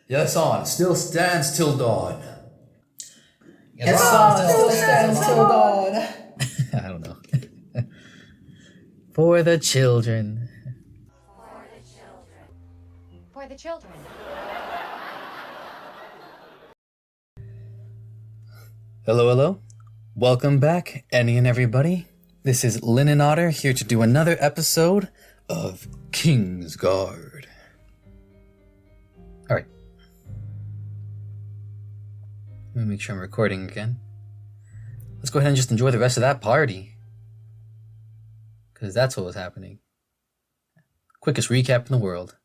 Yes, on. Still stands till dawn. Yes, on. Still stands till dawn. I don't know. For the children. For the children. Hello, hello. Welcome back, any and everybody. This is Linen Otter here to do another episode of Kingsguard. Alright. Let me make sure I'm recording again. Let's go ahead and just enjoy the rest of that party. Because that's what was happening. Quickest recap in the world.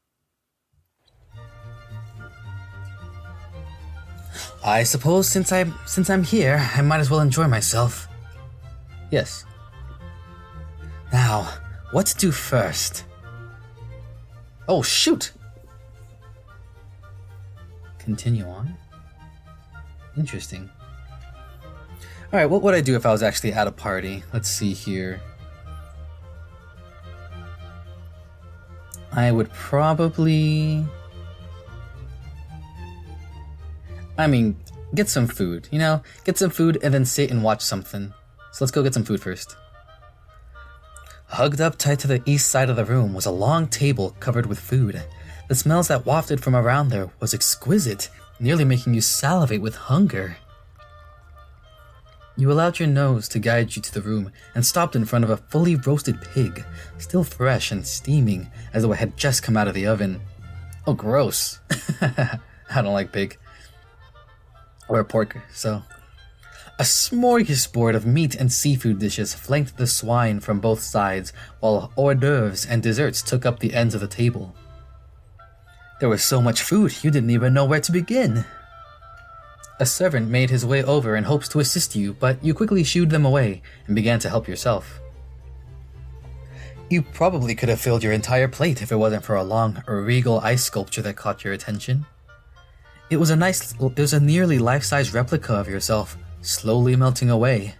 I suppose since I'm here, I might as well enjoy myself. Yes. Now, what to do first? Oh, shoot! Continue on. Interesting. Alright, what would I do if I was actually at a party? Let's see here. I would probably... get some food, Get some food and then sit and watch something. So let's go get some food first. Hugged up tight to the east side of the room was a long table covered with food. The smells that wafted from around there was exquisite, nearly making you salivate with hunger. You allowed your nose to guide you to the room and stopped in front of a fully roasted pig, still fresh and steaming as though it had just come out of the oven. Oh, gross. I don't like pig. Or pork, so. A smorgasbord of meat and seafood dishes flanked the swine from both sides, while hors d'oeuvres and desserts took up the ends of the table. There was so much food, you didn't even know where to begin. A servant made his way over in hopes to assist you, but you quickly shooed them away and began to help yourself. You probably could have filled your entire plate if it wasn't for a long, regal ice sculpture that caught your attention. It was a nearly life-size replica of yourself, slowly melting away.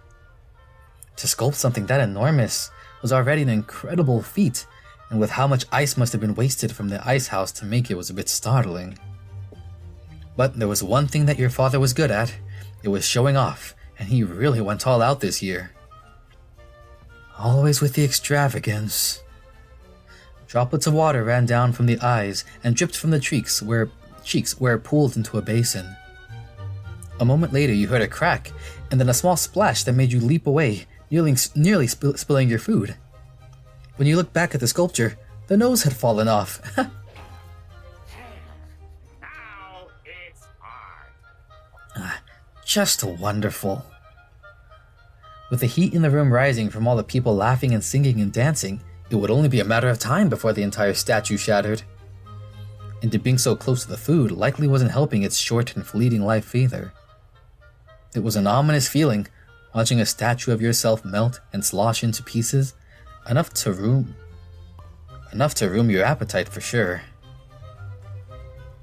To sculpt something that enormous was already an incredible feat, and with how much ice must have been wasted from the ice house to make it was a bit startling. But there was one thing that your father was good at. It was showing off, and he really went all out this year. Always with the extravagance. Droplets of water ran down from the eyes and dripped from the cheeks where it pooled into a basin. A moment later you heard a crack, and then a small splash that made you leap away, nearly spilling your food. When you looked back at the sculpture, the nose had fallen off. Now it's hard. Just wonderful. With the heat in the room rising from all the people laughing and singing and dancing, it would only be a matter of time before the entire statue shattered. And being so close to the food likely wasn't helping its short and fleeting life either. It was an ominous feeling, watching a statue of yourself melt and slosh into pieces, enough to ruin your appetite for sure.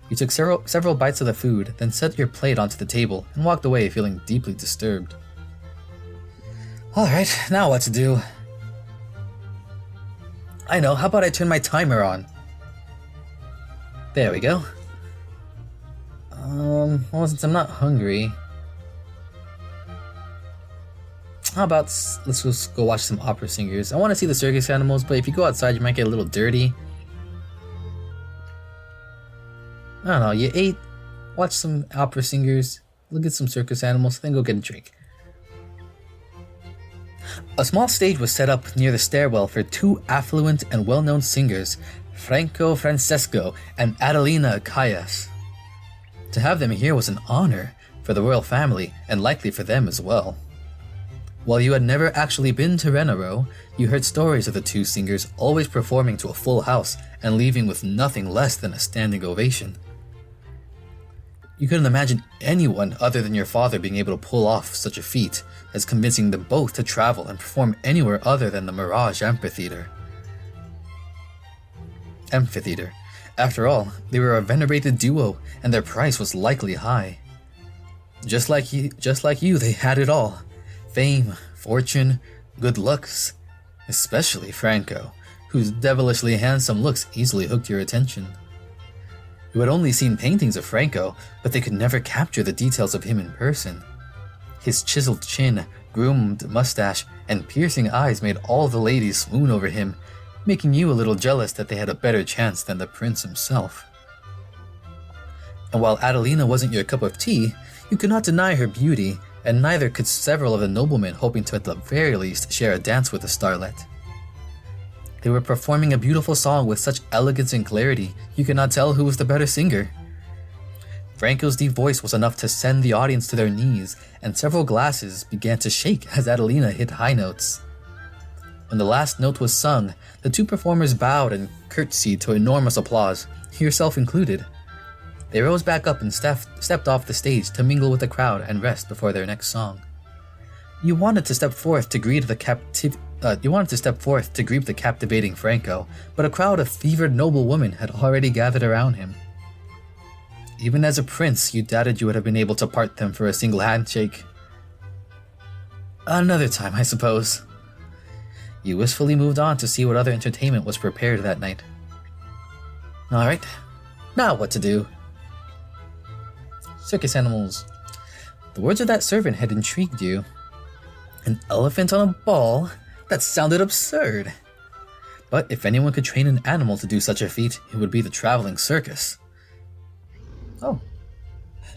You took several bites of the food, then set your plate onto the table and walked away feeling deeply disturbed. Alright, now what to do? I know, how about I turn my timer on? There we go. Well, since I'm not hungry, how about let's just go watch some opera singers. I want to see the circus animals, but if you go outside, you might get a little dirty. I don't know, you ate, watch some opera singers, look at some circus animals, then go get a drink. A small stage was set up near the stairwell for two affluent and well-known singers, Franco Francesco and Adelina Callas. To have them here was an honor for the royal family and likely for them as well. While you had never actually been to Renero, you heard stories of the two singers always performing to a full house and leaving with nothing less than a standing ovation. You couldn't imagine anyone other than your father being able to pull off such a feat as convincing them both to travel and perform anywhere other than the Mirage Amphitheater. After all, they were a venerated duo, and their price was likely high. Just like you, they had it all. Fame, fortune, good looks. Especially Franco, whose devilishly handsome looks easily hooked your attention. who had only seen paintings of Franco, but they could never capture the details of him in person. His chiseled chin, groomed mustache, and piercing eyes made all the ladies swoon over him, making you a little jealous that they had a better chance than the prince himself. And while Adelina wasn't your cup of tea, you could not deny her beauty, and neither could several of the noblemen hoping to at the very least share a dance with the starlet. They were performing a beautiful song with such elegance and clarity, you could not tell who was the better singer. Franco's deep voice was enough to send the audience to their knees, and several glasses began to shake as Adelina hit high notes. When the last note was sung, the two performers bowed and curtsied to enormous applause, yourself included. They rose back up and stepped off the stage to mingle with the crowd and rest before their next song. You wanted to step forth to greet the captivating Franco, but a crowd of fevered noblewomen had already gathered around him. Even as a prince, you doubted you would have been able to part them for a single handshake. Another time, I suppose. You wistfully moved on to see what other entertainment was prepared that night. Alright, now what to do? Circus animals. The words of that servant had intrigued you. An elephant on a ball? That sounded absurd. But if anyone could train an animal to do such a feat, it would be the traveling circus. Oh.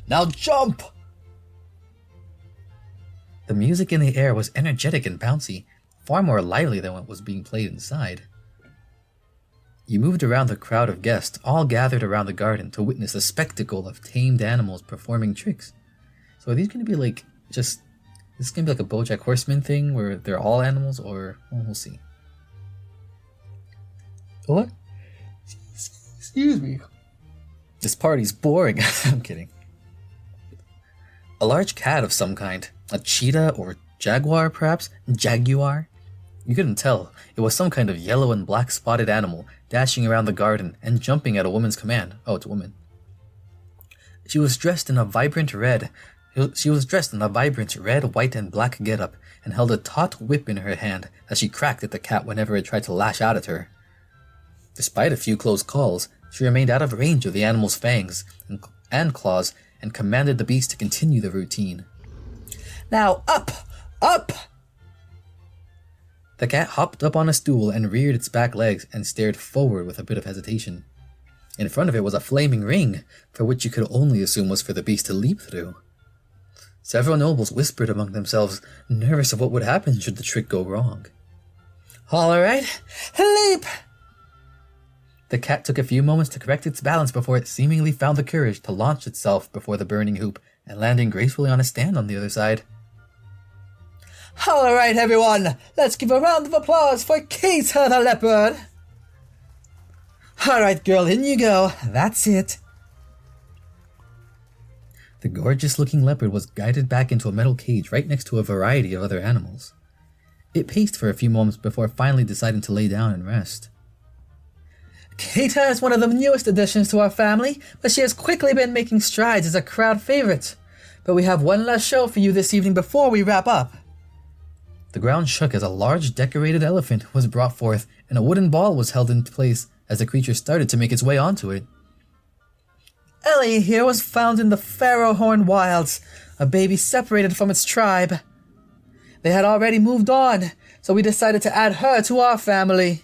Now jump! The music in the air was energetic and bouncy, far more lively than what was being played inside. You moved around the crowd of guests, all gathered around the garden to witness a spectacle of tamed animals performing tricks. So are these going to be like, is this going to be like a BoJack Horseman thing where they're all animals, or, well, we'll see. What? Excuse me. This party's boring. I'm kidding. A large cat of some kind, a cheetah or jaguar perhaps, jaguar. You couldn't tell. It was some kind of yellow and black spotted animal, dashing around the garden and jumping at a woman's command. Oh, it's a woman. She was dressed in a vibrant red, white, and black getup, and held a taut whip in her hand that she cracked at the cat whenever it tried to lash out at her. Despite a few close calls, she remained out of range of the animal's fangs and claws and commanded the beast to continue the routine. Now up! Up! The cat hopped up on a stool and reared its back legs and stared forward with a bit of hesitation. In front of it was a flaming ring, for which you could only assume was for the beast to leap through. Several nobles whispered among themselves, nervous of what would happen should the trick go wrong. All right, leap! The cat took a few moments to correct its balance before it seemingly found the courage to launch itself before the burning hoop and landing gracefully on a stand on the other side. All right, everyone, let's give a round of applause for Keita the leopard. All right, girl, in you go. That's it. The gorgeous-looking leopard was guided back into a metal cage right next to a variety of other animals. It paced for a few moments before finally deciding to lay down and rest. Keita is one of the newest additions to our family, but she has quickly been making strides as a crowd favorite. But we have one last show for you this evening before we wrap up. The ground shook as a large decorated elephant was brought forth and a wooden ball was held in place as the creature started to make its way onto it. Ellie here was found in the Pharaohhorn wilds, a baby separated from its tribe. They had already moved on, so we decided to add her to our family.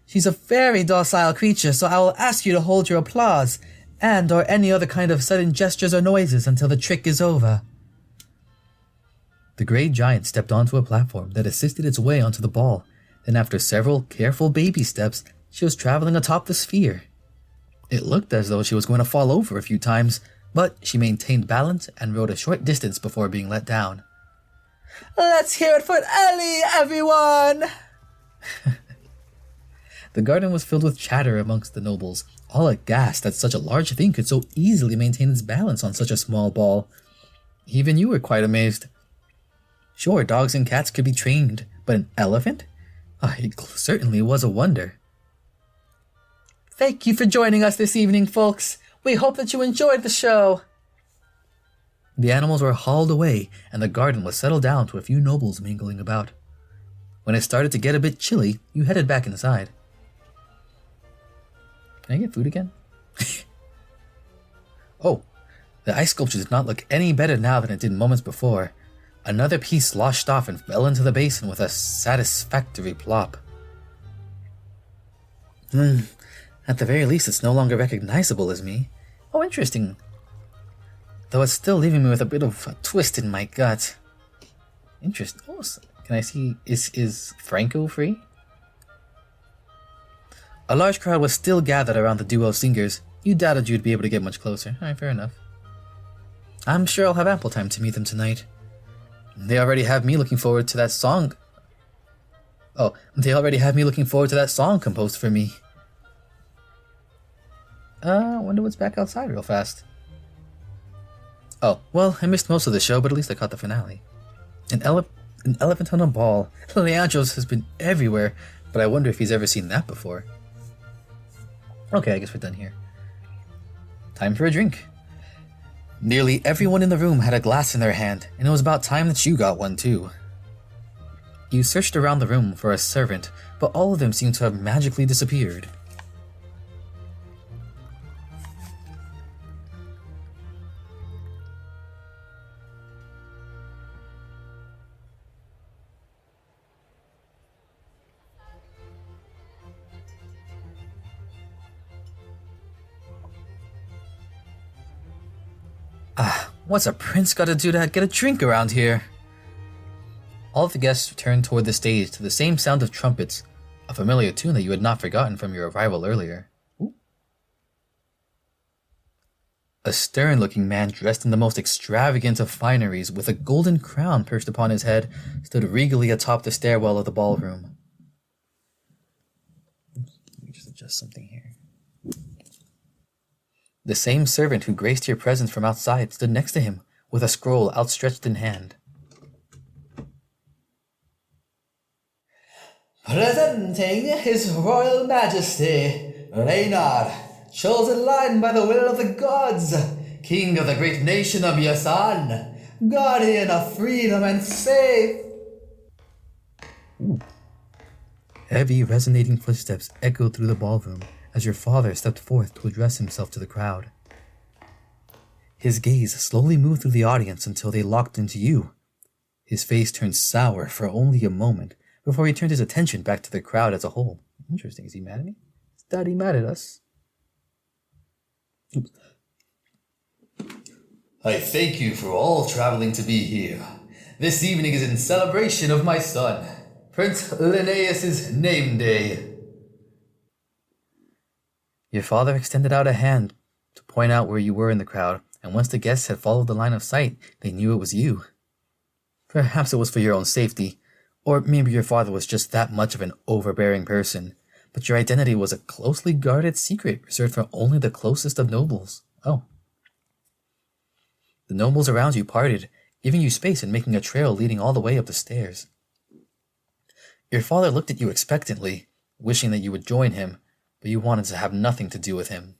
She's a very docile creature, so I will ask you to hold your applause and or any other kind of sudden gestures or noises until the trick is over. The grey giant stepped onto a platform that assisted its way onto the ball. Then after several careful baby steps, she was traveling atop the sphere. It looked as though she was going to fall over a few times, but she maintained balance and rode a short distance before being let down. Let's hear it for Ellie, everyone! The garden was filled with chatter amongst the nobles, all aghast that such a large thing could so easily maintain its balance on such a small ball. Even you were quite amazed. Sure, dogs and cats could be trained, but an elephant? It certainly was a wonder. Thank you for joining us this evening, folks. We hope that you enjoyed the show. The animals were hauled away, and the garden was settled down to a few nobles mingling about. When it started to get a bit chilly, you headed back inside. Can I get food again? Oh, the ice sculpture did not look any better now than it did moments before. Another piece sloshed off and fell into the basin with a satisfactory plop. At the very least, it's no longer recognizable as me. Oh, interesting. Though it's still leaving me with a bit of a twist in my gut. Interesting. Oh, can I see? Is Franco free? A large crowd was still gathered around the duo singers. You doubted you'd be able to get much closer. Alright, fair enough. I'm sure I'll have ample time to meet them tonight. They already have me looking forward to that song. Oh, they already have me looking forward to that song composed for me. I wonder what's back outside real fast. Oh, well, I missed most of the show, but at least I caught the finale. An elephant on a ball. Leandros has been everywhere, but I wonder if he's ever seen that before. Okay, I guess we're done here. Time for a drink. Nearly everyone in the room had a glass in their hand, and it was about time that you got one too. You searched around the room for a servant, but all of them seemed to have magically disappeared. What's a prince gotta do to get a drink around here? All of the guests turned toward the stage to the same sound of trumpets, a familiar tune that you had not forgotten from your arrival earlier. Ooh. A stern-looking man dressed in the most extravagant of fineries, with a golden crown perched upon his head, stood regally atop the stairwell of the ballroom. Oops, let me just adjust something here. The same servant who graced your presence from outside stood next to him, with a scroll outstretched in hand. Presenting His Royal Majesty, Reynard, chosen line by the will of the gods, King of the great nation of Yasan, Guardian of freedom and faith. Ooh. Heavy, resonating footsteps echoed through the ballroom as your father stepped forth to address himself to the crowd. His gaze slowly moved through the audience until they locked into you. His face turned sour for only a moment before he turned his attention back to the crowd as a whole. Interesting. Is he mad at me? Is Daddy mad at us? Oops. I thank you for all traveling to be here. This evening is in celebration of my son, Prince Linnaeus' name day. Your father extended out a hand to point out where you were in the crowd, and once the guests had followed the line of sight, they knew it was you. Perhaps it was for your own safety, or maybe your father was just that much of an overbearing person, but your identity was a closely guarded secret reserved for only the closest of nobles. Oh. The nobles around you parted, giving you space and making a trail leading all the way up the stairs. Your father looked at you expectantly, wishing that you would join him, but you wanted to have nothing to do with him.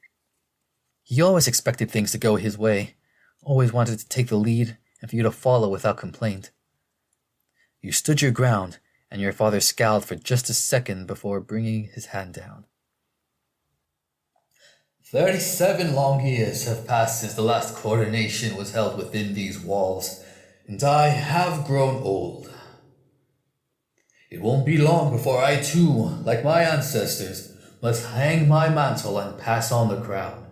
He always expected things to go his way, always wanted to take the lead and for you to follow without complaint. You stood your ground, and your father scowled for just a second before bringing his hand down. 37 long years have passed since the last coronation was held within these walls, and I have grown old. It won't be long before I too, like my ancestors, must hang my mantle and pass on the crown.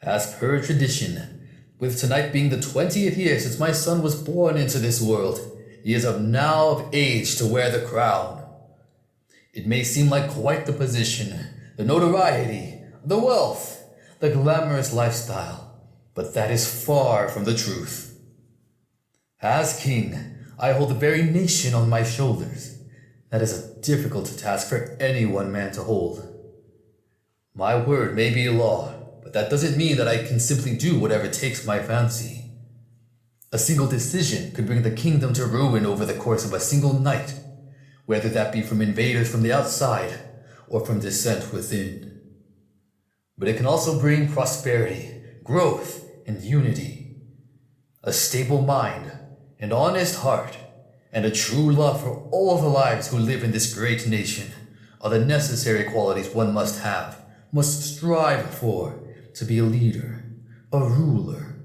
As per tradition, with tonight being the 20th year since my son was born into this world, he is now of age to wear the crown. It may seem like quite the position, the notoriety, the wealth, the glamorous lifestyle, but that is far from the truth. As king, I hold the very nation on my shoulders. That is a difficult task for any one man to hold. My word may be law, but that doesn't mean that I can simply do whatever takes my fancy. A single decision could bring the kingdom to ruin over the course of a single night, whether that be from invaders from the outside or from dissent within. But it can also bring prosperity, growth, and unity. A stable mind, an honest heart, and a true love for all the lives who live in this great nation are the necessary qualities one must have, must strive for, to be a leader, a ruler.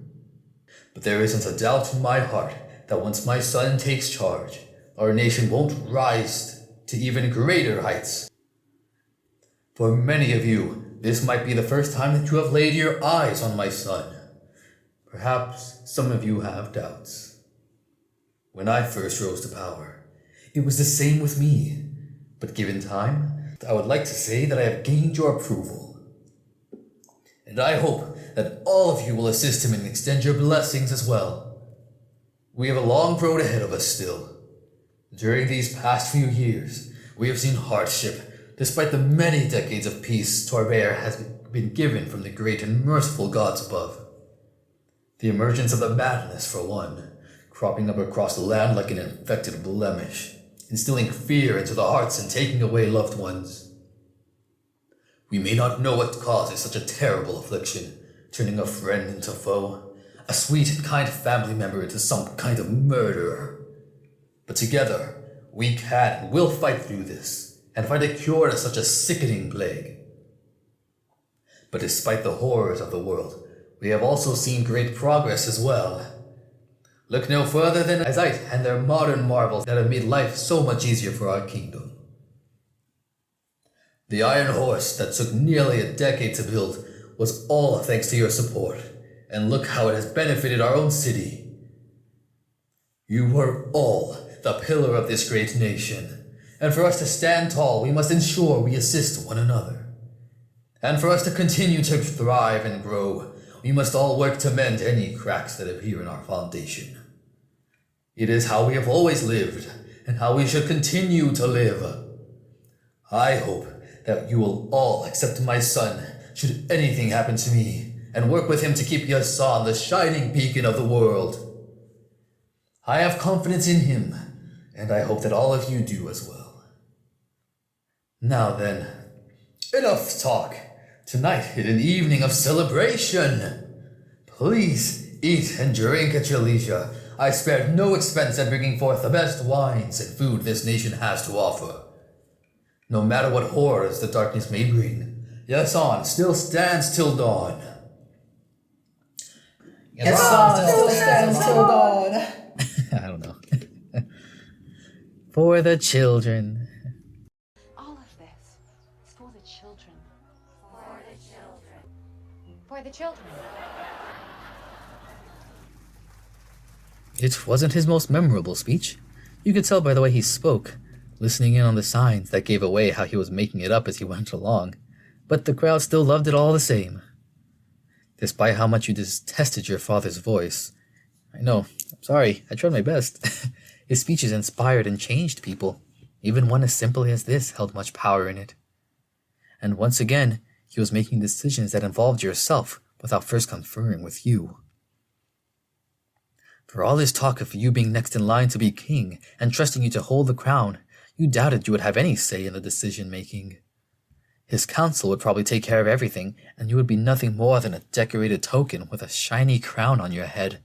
But there isn't a doubt in my heart that once my son takes charge, our nation won't rise to even greater heights. For many of you, this might be the first time that you have laid your eyes on my son. Perhaps some of you have doubts. When I first rose to power, it was the same with me. But given time, I would like to say that I have gained your approval. And I hope that all of you will assist him and extend your blessings as well. We have a long road ahead of us still. During these past few years, we have seen hardship, despite the many decades of peace Torbear has been given from the great and merciful gods above. The emergence of the madness, for one, cropping up across the land like an infected blemish, instilling fear into the hearts and taking away loved ones. We may not know what causes such a terrible affliction, turning a friend into foe, a sweet and kind family member into some kind of murderer. But together, we can and will fight through this, and find a cure to such a sickening plague. But despite the horrors of the world, we have also seen great progress as well. Look no further than Azite and their modern marvels that have made life so much easier for our kingdom. The Iron Horse that took nearly a decade to build was all thanks to your support, and look how it has benefited our own city. You were all the pillar of this great nation, and for us to stand tall, we must ensure we assist one another. And for us to continue to thrive and grow, we must all work to mend any cracks that appear in our foundation. It is how we have always lived, and how we should continue to live. I hope that you will all accept my son, should anything happen to me, and work with him to keep Yasan the shining beacon of the world. I have confidence in him, and I hope that all of you do as well. Now then, enough talk. Tonight is an evening of celebration. Please eat and drink at your leisure. I spared no expense at bringing forth the best wines and food this nation has to offer. No matter what horrors the darkness may bring, Yasan still stands till dawn. Yasan still stands till dawn. I don't know. For the children. All of this is for the children. For the children. For the children. It wasn't his most memorable speech. You could tell by the way he spoke, listening in on the signs that gave away how he was making it up as he went along. But the crowd still loved it all the same. Despite how much you detested your father's voice. I know, I'm sorry, I tried my best. His speeches inspired and changed people. Even one as simple as this held much power in it. And once again, he was making decisions that involved yourself without first conferring with you. For all his talk of you being next in line to be king and trusting you to hold the crown, you doubted you would have any say in the decision-making. His council would probably take care of everything, and you would be nothing more than a decorated token with a shiny crown on your head.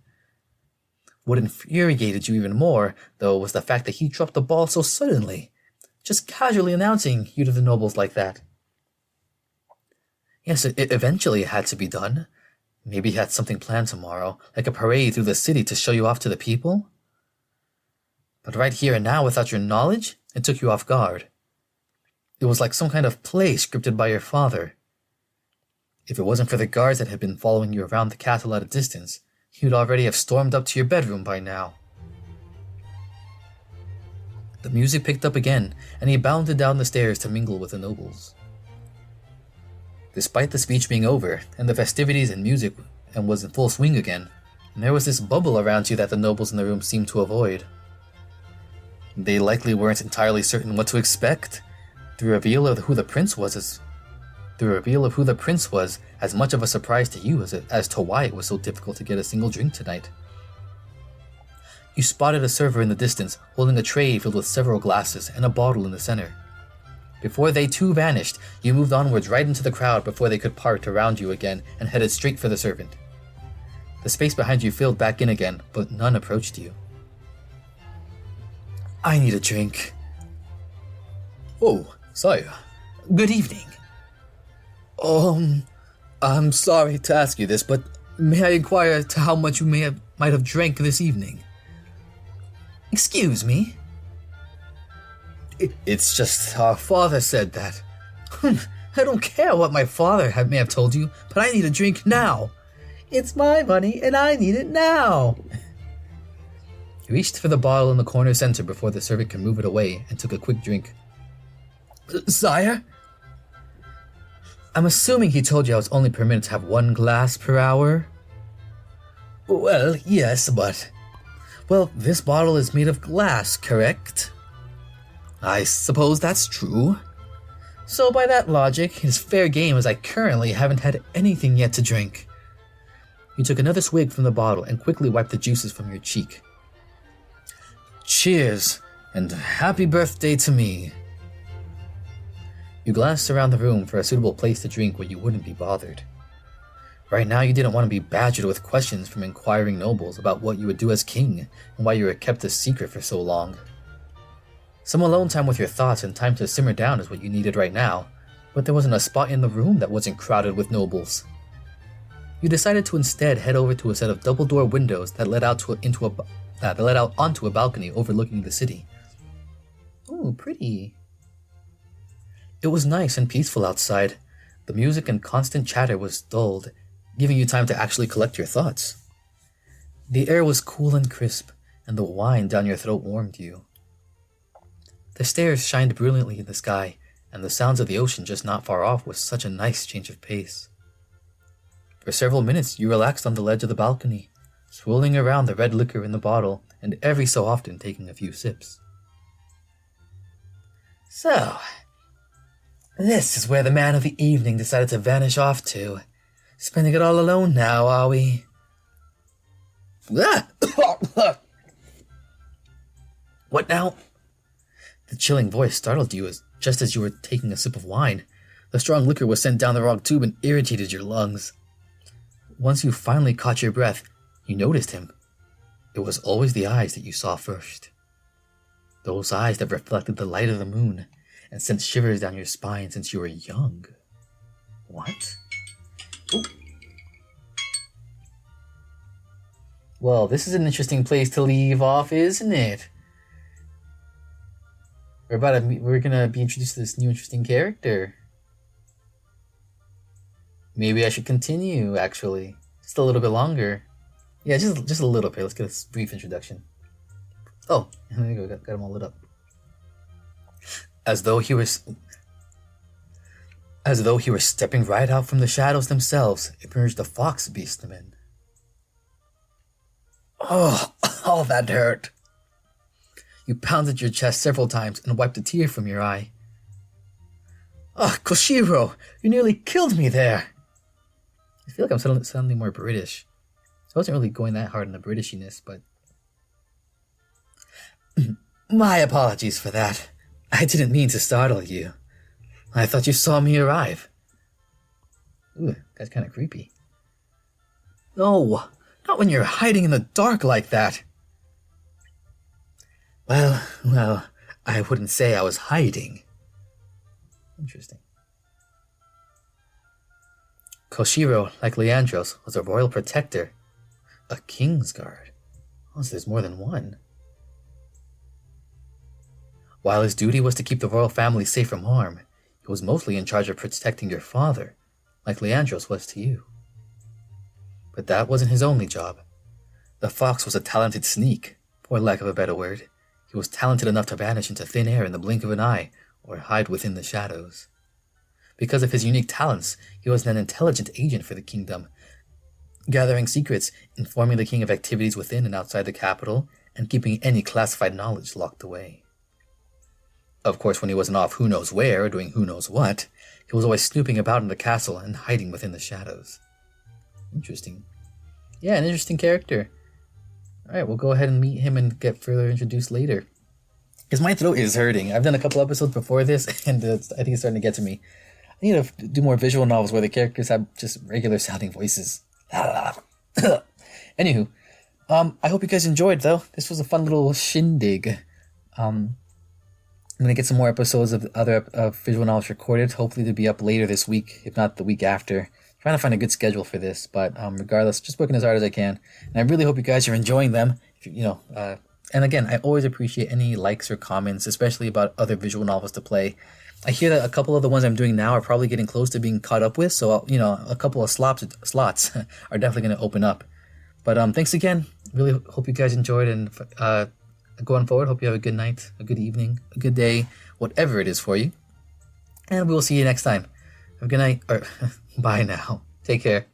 What infuriated you even more, though, was the fact that he dropped the ball so suddenly, just casually announcing you to the nobles like that. Yes, it eventually had to be done. Maybe he had something planned tomorrow, like a parade through the city to show you off to the people. But right here and now, without your knowledge, it took you off guard. It was like some kind of play scripted by your father. If it wasn't for the guards that had been following you around the castle at a distance, you'd already have stormed up to your bedroom by now. The music picked up again, and he bounded down the stairs to mingle with the nobles. Despite the speech being over, and the festivities and music was in full swing again, there was this bubble around you that the nobles in the room seemed to avoid. They likely weren't entirely certain what to expect. The reveal of who the prince was as much of a surprise to you as to why it was so difficult to get a single drink tonight. You spotted a server in the distance holding a tray filled with several glasses and a bottle in the center. Before they too vanished, you moved onwards right into the crowd before they could part around you again and headed straight for the servant. The space behind you filled back in again, but none approached you. I need a drink. Oh, sire. Good evening. I'm sorry to ask you this, but May I inquire as to how much you might have drank this evening? Excuse me? It's just our father said that. I don't care what my father may have told you, but I need a drink now. It's my money and I need it now. He reached for the bottle in the corner center before the servant could move it away and took a quick drink. Sire? I'm assuming he told you I was only permitted to have 1 glass per hour? Well, yes, but... Well, this bottle is made of glass, correct? I suppose that's true. So by that logic, it's fair game as I currently haven't had anything yet to drink. You took another swig from the bottle and quickly wiped the juices from your cheek. Cheers, and happy birthday to me. You glanced around the room for a suitable place to drink where you wouldn't be bothered. Right now you didn't want to be badgered with questions from inquiring nobles about what you would do as king and why you were kept a secret for so long. Some alone time with your thoughts and time to simmer down is what you needed right now, but there wasn't a spot in the room that wasn't crowded with nobles. You decided to instead head over to a set of double-door windows that led out onto a balcony overlooking the city. Ooh, pretty. It was nice and peaceful outside. The music and constant chatter was dulled, giving you time to actually collect your thoughts. The air was cool and crisp, and the wine down your throat warmed you. The stars shined brilliantly in the sky, and the sounds of the ocean just not far off was such a nice change of pace. For several minutes you relaxed on the ledge of the balcony, swirling around the red liquor in the bottle, and every so often taking a few sips. So, this is where the man of the evening decided to vanish off to. Spending it all alone now, are we? What now? The chilling voice startled you just as you were taking a sip of wine. The strong liquor was sent down the wrong tube and irritated your lungs. Once you finally caught your breath, you noticed him. It was always the eyes that you saw first. Those eyes that reflected the light of the moon and sent shivers down your spine since you were young. What? Ooh. Well, this is an interesting place to leave off, isn't it? We're gonna be introduced to this new interesting character. Maybe I should continue, actually. Just a little bit longer. Yeah, just a little bit. Let's get a brief introduction. Oh, there you go. Got him all lit up. As though he were stepping right out from the shadows themselves, emerged the fox beastmen. Oh, all that hurt. You pounded your chest several times and wiped a tear from your eye. Oh, Koshiro, you nearly killed me there. I feel like I'm sounding more British. I wasn't really going that hard on the Britishiness, but... My apologies for that. I didn't mean to startle you. I thought you saw me arrive. Ooh, that's kind of creepy. No, not when you're hiding in the dark like that. Well, I wouldn't say I was hiding. Interesting. Koshiro, like Leandros, was a royal protector. A Kingsguard. Oh, so there's more than one. While his duty was to keep the royal family safe from harm, he was mostly in charge of protecting your father, like Leandros was to you. But that wasn't his only job. The fox was a talented sneak, for lack of a better word. He was talented enough to vanish into thin air in the blink of an eye, or hide within the shadows. Because of his unique talents, he was an intelligent agent for the kingdom, gathering secrets, informing the king of activities within and outside the capital, and keeping any classified knowledge locked away. Of course, when he wasn't off who knows where, or doing who knows what, he was always snooping about in the castle and hiding within the shadows. Interesting. Yeah, an interesting character. Alright, we'll go ahead and meet him and get further introduced later. Because my throat is hurting. I've done a couple episodes before this, and I think it's starting to get to me. I need to do more visual novels where the characters have just regular sounding voices. Anywho, I hope you guys enjoyed, though. This was a fun little shindig. I'm going to get some more episodes of other visual novels recorded. Hopefully they'll be up later this week, if not the week after. trying to find a good schedule for this, but regardless, just working as hard as I can. And I really hope you guys are enjoying them. And again, I always appreciate any likes or comments, especially about other visual novels to play. I hear that a couple of the ones I'm doing now are probably getting close to being caught up with, so a couple of slots are definitely going to open up. But thanks again. Really hope you guys enjoyed, and going forward, hope you have a good night, a good evening, a good day, whatever it is for you. And we will see you next time. Have a good night, or bye now. Take care.